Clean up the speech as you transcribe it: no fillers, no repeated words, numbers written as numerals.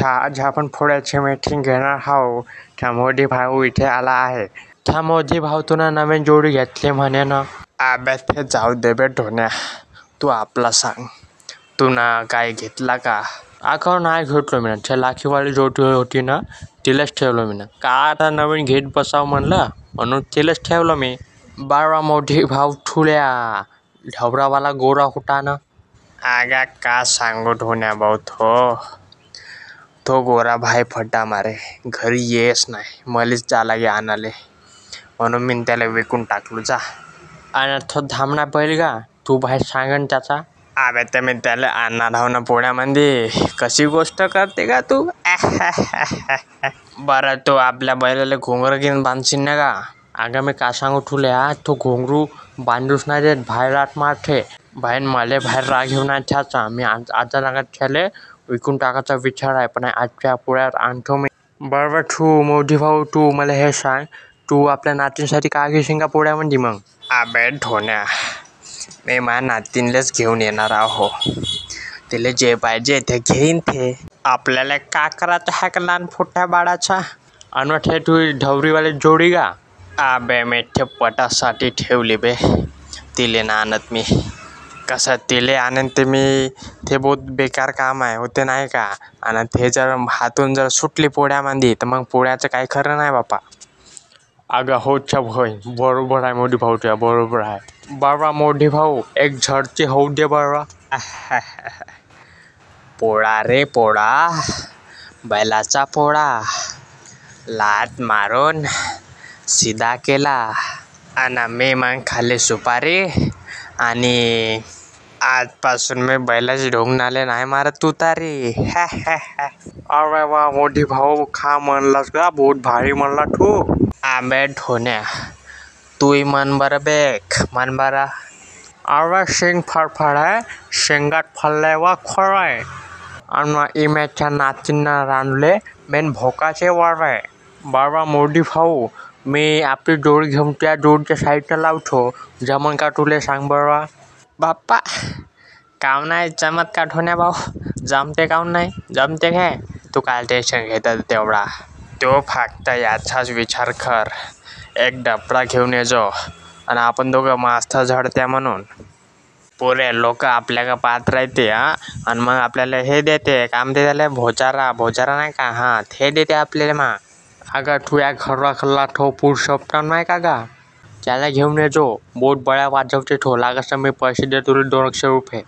आज आपण पुण्याची मीटिंग घेणार आहोत. त्या मोदी भाऊ इथे आला आहे. त्या मोदी भाऊ तुला नवीन जोडी घेतली म्हणे ना. अबे ते जाऊ दे बे ढोण्या, तू आपला सांग, तू ना काय घेतला का? अगं नाही घेतलो मी ना, त्या लाखीवाली जोडी होती ना तिलाच ठेवलं मी ना. का आता नवीन घेत बसावं म्हणलं म्हणून तिलाच ठेवलं मी. बाळा मोदी भाऊ ठुल्या ढवरावाला गोरा होता ना. आगा का सांगू ढोण्या भाऊ, तो गोरा भाई फड्डा मारे घरी येस नाही, मलाच जा लागे आणाले, म्हणून मी त्याला विकून टाकलो जा. आणि तो धामणा बैल का तू बाहेर सांगन त्याचा. अबे तर मी त्याला आणणार आहो ना पुण्यामध्ये, कशी गोष्ट करते का तू? बरं तो आपल्या बैलाला घोंगरं घेऊन बांधशील ना का? अगं मी का सांगू तुला, तो घोंगरू बांधूच नाही देत, बाहेर आत मारते. बाहेर मला बाहेर राग घेऊन नाही ठेवायचा. मी आजा लागात ठेवले विकून टाकायचा विचार आहे, पण आजच्या पुढ्यात आणतो मी. बरोबर तू मोदी भाऊ, तू मला हे सांग, तू आपल्या नातींसाठी का घेशील का पोळ्यामध्ये मग? अबे ढोण्या, मी माझ्या नातींलाच घेऊन येणार आहो. तिला जे पाहिजे ते घेईन. ते आपल्याला का करायचं आहे का लहान फोट्या बाळाचा? आणि तू ढवरीवाली जोडी का? अबे मी ते पटासाठी ठेवली बे, तिले ना आणत मी. कसं तिले आणन ते मी, ते बहुत बेकार काम आहे होते नाही का. आणि ते जर हातून जर सुटली पोळ्यामध्ये तर मग पोळ्याचं काही खरं नाही बापा. अगं होच्या होय, बरोबर आहे मोदी भाऊ, तुझ्या बरोबर आहे. बाबा मोदी भाऊ एक झडची होऊ दे बाबा. पोळा रे पोळा, बैलाचा पोळा लात मारून सीधा केला आणि मी मग खाल्ली सुपारी. आणि आजपासून मी बैलाची ढोंगणाले नाही मारत तू तारी. अरे वा मोदी भाऊ, खा म्हणलास का? बहुत भारी म्हणला तू. आंबे ढोण्या, तूही मन बरं बेक, मन बरं. अरे शेंग फडफड आहे, शेंगात फळलंय वा खरं आहे. आणि इमेच्या नातींना रांधले मेन भोकाचे वर आहे. बाबा मोदी भाऊ, मी आपली जोडी घेऊन त्या जोडीच्या साईडला लावतो, जमन का तुले सांग बरं? बाप्पा काऊन नाही जमत का ढोण्या भाऊ? जमते काऊन नाही? जमते काय, तू काय टेन्शन घेतात तेवढा. तो फक्त याचाच विचार कर, एक डबडा घेऊन येजो आणि आपण दोघं मस्त झडत्या म्हणून पुरे लोक आपल्याला पाहत राहते. आणि मग आपल्याला हे देते काम, ते त्याला भोजारा नाही का, हां ते देते आपल्याला. मग अगं तू या घराखला ठो पुरुषोत्तम नाही का गा, त्याला घेऊन येजो. बहुत बळ्या वाजवते ठो, लागस मी पैसे देतो 200 रुपये.